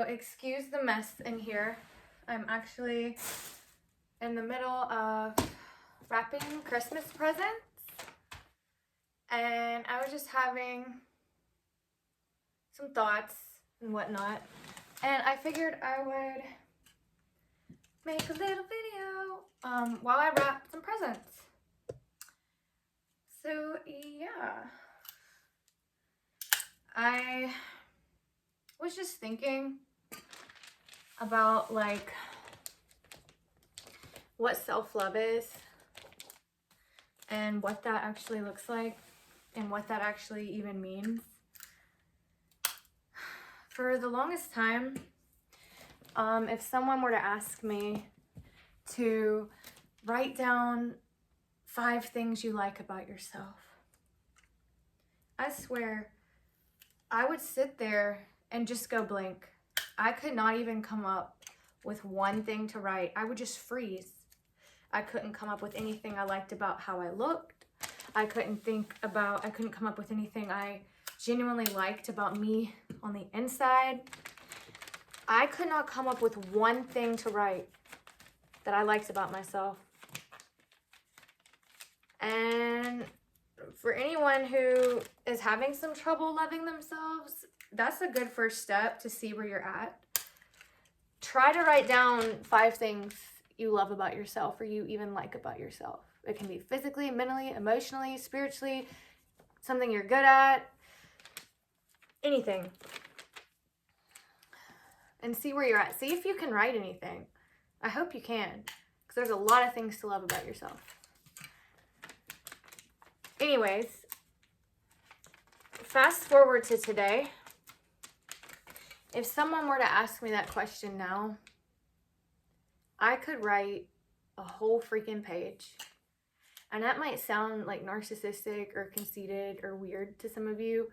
excuse the mess in here. I'm actually in the middle of wrapping Christmas presents. And I was just having some thoughts and whatnot. And I figured I would make a little video while I wrap some presents. So yeah, I was just thinking about like what self-love is and what that actually looks like and what that actually even means. For the longest time, if someone were to ask me to write down 5 things you like about yourself, I swear I would sit there and just go blank. I could not even come up with one thing to write. I would just freeze. I couldn't come up with anything I liked about how I looked. I couldn't come up with anything I genuinely liked about me on the inside. I could not come up with one thing to write that I liked about myself. And for anyone who is having some trouble loving themselves, that's a good first step to see where you're at. Try to write down 5 things you love about yourself or you even like about yourself. It can be physically, mentally, emotionally, spiritually, something you're good at, anything. And see where you're at. See if you can write anything. I hope you can, because there's a lot of things to love about yourself. Anyways, fast forward to today. If someone were to ask me that question now, I could write a whole freaking page. And that might sound like narcissistic or conceited or weird to some of you,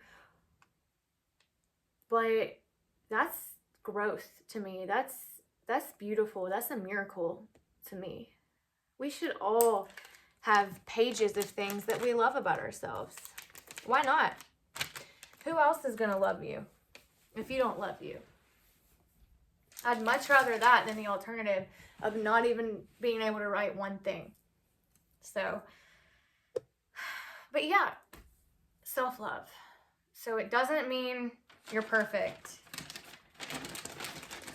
but that's growth to me. That's beautiful. That's a miracle to me. We should all have pages of things that we love about ourselves. Why not? Who else is going to love you if you don't love you? I'd much rather that than the alternative of not even being able to write one thing. So, but yeah, self-love. So it doesn't mean you're perfect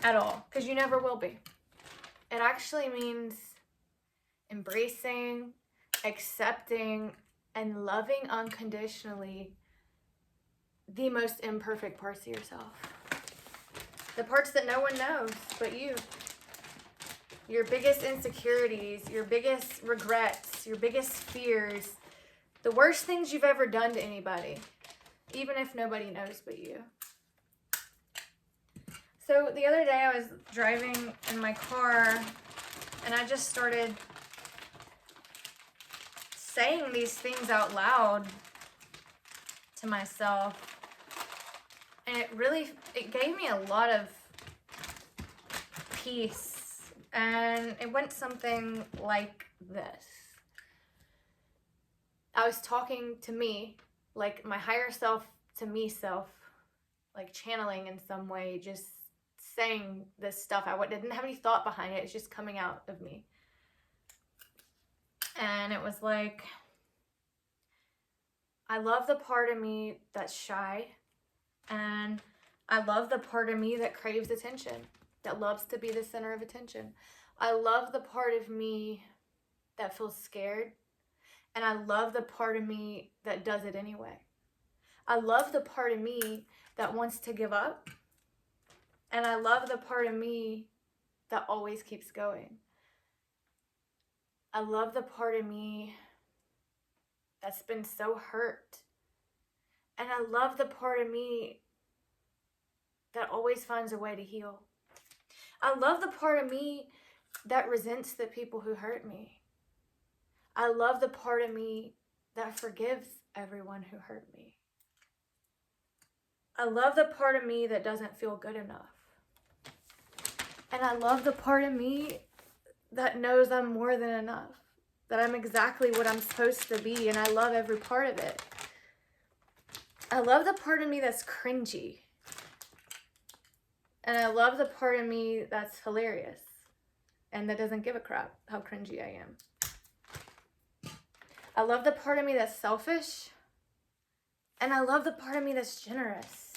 at all, because you never will be. It actually means embracing, accepting, and loving unconditionally the most imperfect parts of yourself. The parts that no one knows but you. Your biggest insecurities, your biggest regrets, your biggest fears, the worst things you've ever done to anybody, even if nobody knows but you. So the other day I was driving in my car and I just started saying these things out loud to myself. And it gave me a lot of peace. And it went something like this. I was talking to me, like my higher self to me self, like channeling in some way, just saying this stuff. I didn't have any thought behind it. It's just coming out of me. And it was like, I love the part of me that's shy. And I love the part of me that craves attention, that loves to be the center of attention. I love the part of me that feels scared. And I love the part of me that does it anyway. I love the part of me that wants to give up. And I love the part of me that always keeps going. I love the part of me that's been so hurt. And I love the part of me that always finds a way to heal. I love the part of me that resents the people who hurt me. I love the part of me that forgives everyone who hurt me. I love the part of me that doesn't feel good enough. And I love the part of me that knows I'm more than enough, that I'm exactly what I'm supposed to be, and I love every part of it. I love the part of me that's cringy. And I love the part of me that's hilarious and that doesn't give a crap how cringy I am. I love the part of me that's selfish. And I love the part of me that's generous.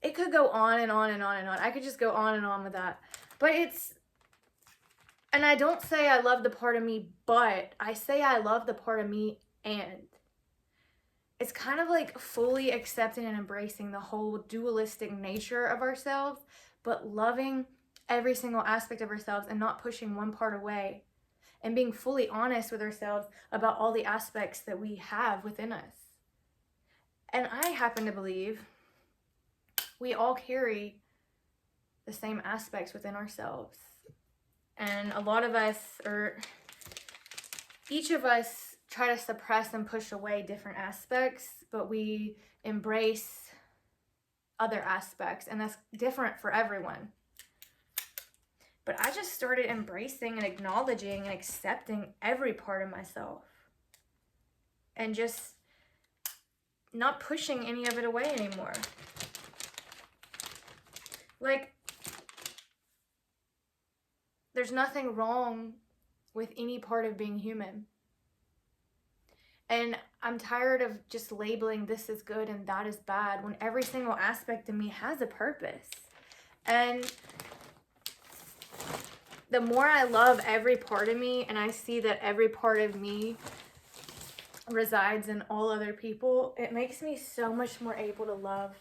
It could go on and on and on and on. I could just go on and on with that. But and I don't say I love the part of me, but I say I love the part of me and. It's kind of like fully accepting and embracing the whole dualistic nature of ourselves, but loving every single aspect of ourselves and not pushing one part away, and being fully honest with ourselves about all the aspects that we have within us. And I happen to believe we all carry the same aspects within ourselves. And a lot of us, or each of us, try to suppress and push away different aspects, but we embrace other aspects, and that's different for everyone. But I just started embracing and acknowledging and accepting every part of myself, and just not pushing any of it away anymore. Like, there's nothing wrong with any part of being human. And I'm tired of just labeling this is good and that is bad when every single aspect of me has a purpose. And the more I love every part of me and I see that every part of me resides in all other people, it makes me so much more able to love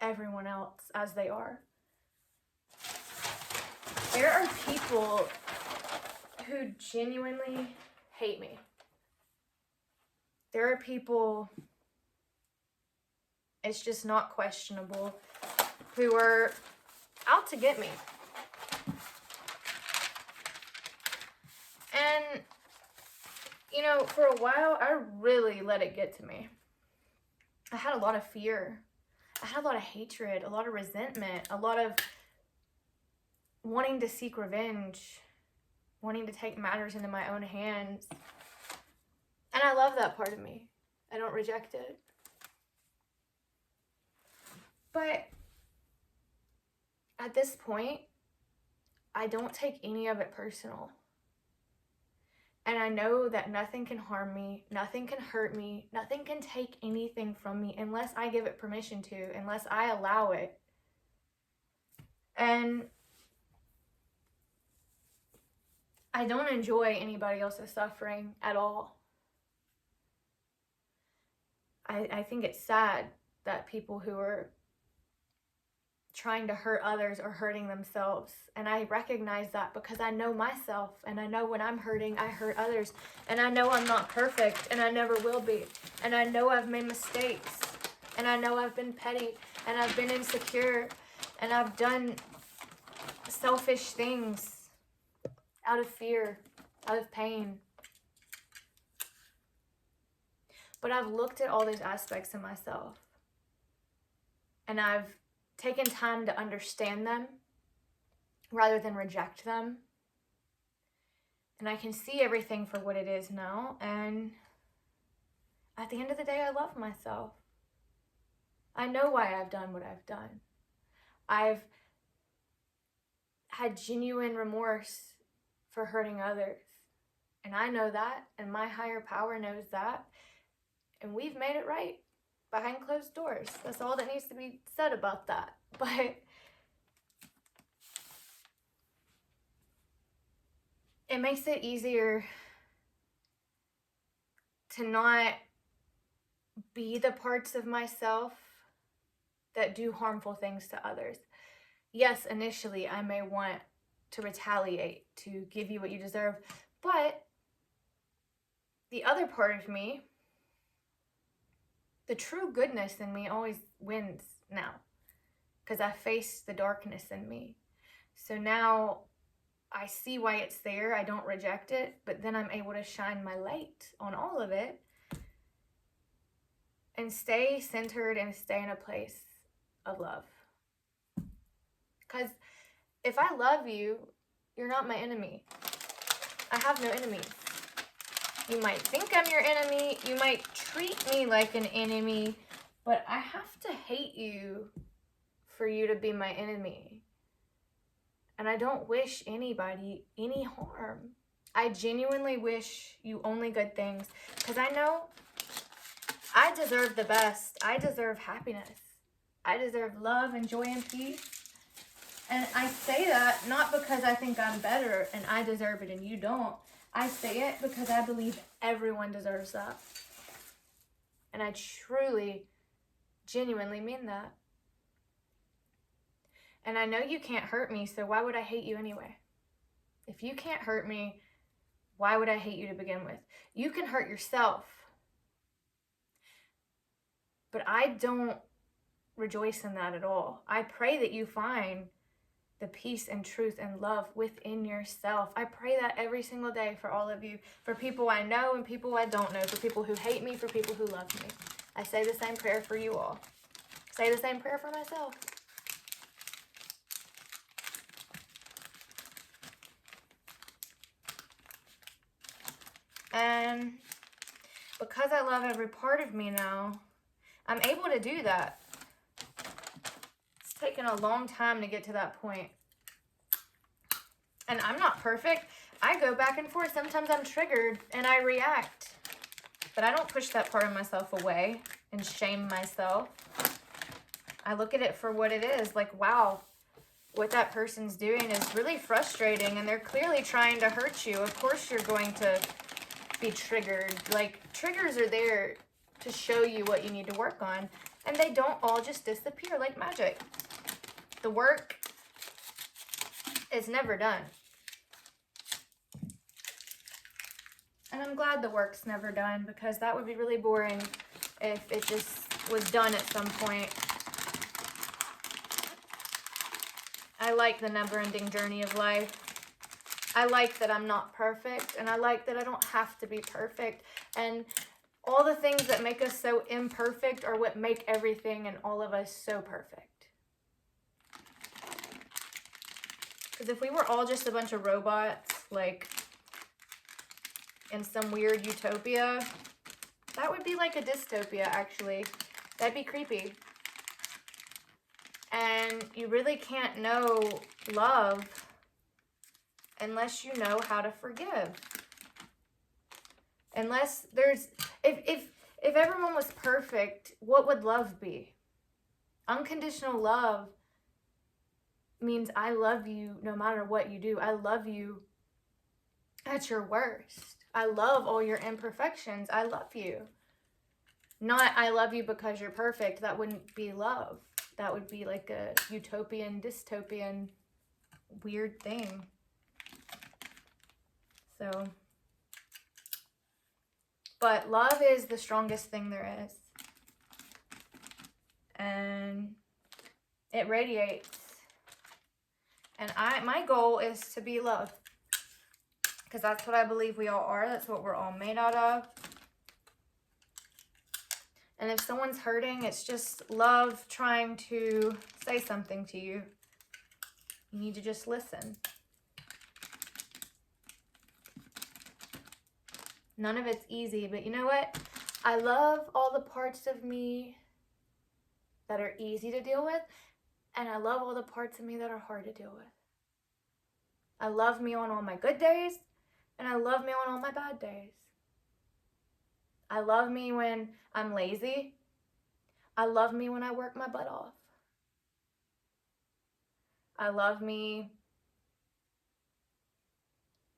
everyone else as they are. There are people who genuinely hate me. There are people, it's just not questionable, who are out to get me. And, you know, for a while, I really let it get to me. I had a lot of fear. I had a lot of hatred, a lot of resentment, a lot of wanting to seek revenge, wanting to take matters into my own hands. And I love that part of me. I don't reject it. But at this point, I don't take any of it personal. And I know that nothing can harm me, nothing can hurt me, nothing can take anything from me unless I give it permission to, unless I allow it. And I don't enjoy anybody else's suffering at all. I think it's sad that people who are trying to hurt others are hurting themselves. And I recognize that because I know myself, and I know when I'm hurting, I hurt others. And I know I'm not perfect, and I never will be. And I know I've made mistakes, and I know I've been petty, and I've been insecure, and I've done selfish things out of fear, out of pain. But I've looked at all these aspects of myself, and I've taken time to understand them rather than reject them. And I can see everything for what it is now. And at the end of the day, I love myself. I know why I've done what I've done. I've had genuine remorse for hurting others. And I know that, and my higher power knows that. And we've made it right behind closed doors. That's all that needs to be said about that. But it makes it easier to not be the parts of myself that do harmful things to others. Yes, initially I may want to retaliate, to give you what you deserve, but the other part of me, the true goodness in me, always wins now, because I face the darkness in me. So now I see why it's there. I don't reject it, but then I'm able to shine my light on all of it and stay centered and stay in a place of love. Because if I love you, you're not my enemy. I have no enemies. You might think I'm your enemy. You might treat me like an enemy, But I have to hate you for you to be my enemy. And I don't wish anybody any harm. I genuinely wish you only good things, because I know I deserve the best. I deserve happiness. I deserve love and joy and peace. And I say that not because I think I'm better and I deserve it and you don't. I say it because I believe everyone deserves that. And I truly, genuinely mean that. And I know you can't hurt me, so why would I hate you anyway? If you can't hurt me, why would I hate you to begin with? You can hurt yourself. But I don't rejoice in that at all. I pray that you find the peace and truth and love within yourself. I pray that every single day for all of you, for people I know and people I don't know, for people who hate me, for people who love me. I say the same prayer for you all. Say the same prayer for myself. And because I love every part of me now, I'm able to do that. It's taken a long time to get to that point. And I'm not perfect. I go back and forth. Sometimes I'm triggered and I react. But I don't push that part of myself away and shame myself. I look at it for what it is. Like, wow, what that person's doing is really frustrating and they're clearly trying to hurt you. Of course you're going to be triggered. Like, triggers are there to show you what you need to work on. And they don't all just disappear like magic. The work is never done. And I'm glad the work's never done, because that would be really boring if it just was done at some point. I like the never-ending journey of life. I like that I'm not perfect, and I like that I don't have to be perfect. And all the things that make us so imperfect are what make everything and all of us so perfect. Because if we were all just a bunch of robots, like in some weird utopia, that would be like a dystopia, actually. That'd be creepy. And you really can't know love unless you know how to forgive. Unless there's, if everyone was perfect, what would love be? Unconditional love means I love you no matter what you do. I love you at your worst. I love all your imperfections. I love you. Not I love you because you're perfect. That wouldn't be love. That would be like a utopian, dystopian, weird thing. So, but love is the strongest thing there is. And it radiates. And my goal is to be love. Because that's what I believe we all are. That's what we're all made out of. And if someone's hurting, it's just love trying to say something to you. You need to just listen. None of it's easy, but you know what? I love all the parts of me that are easy to deal with, and I love all the parts of me that are hard to deal with. I love me on all my good days, and I love me on all my bad days. I love me when I'm lazy. I love me when I work my butt off. I love me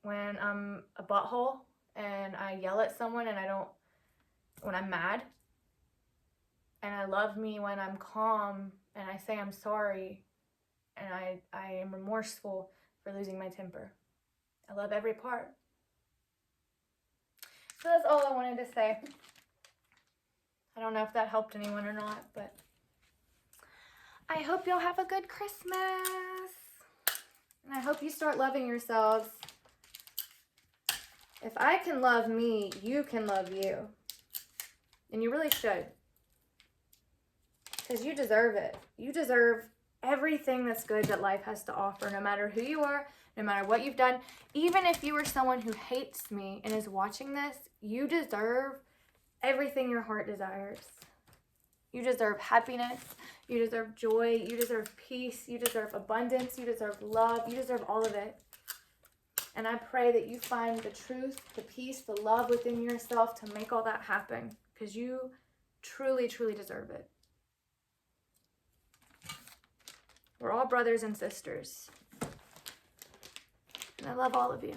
when I'm a butthole and I yell at someone and when I'm mad. And I love me when I'm calm and I say I'm sorry and I am remorseful for losing my temper. I love every part. So that's all I wanted to say. I don't know if that helped anyone or not, but I hope you'll have a good Christmas. And I hope you start loving yourselves. If I can love me, you can love you. And you really should. Because you deserve it. You deserve everything that's good that life has to offer, no matter who you are, no matter what you've done. Even if you are someone who hates me and is watching this, you deserve everything your heart desires. You deserve happiness. You deserve joy. You deserve peace. You deserve abundance. You deserve love. You deserve all of it. And I pray that you find the truth, the peace, the love within yourself to make all that happen, because you truly, truly deserve it. We're all brothers and sisters. And I love all of you.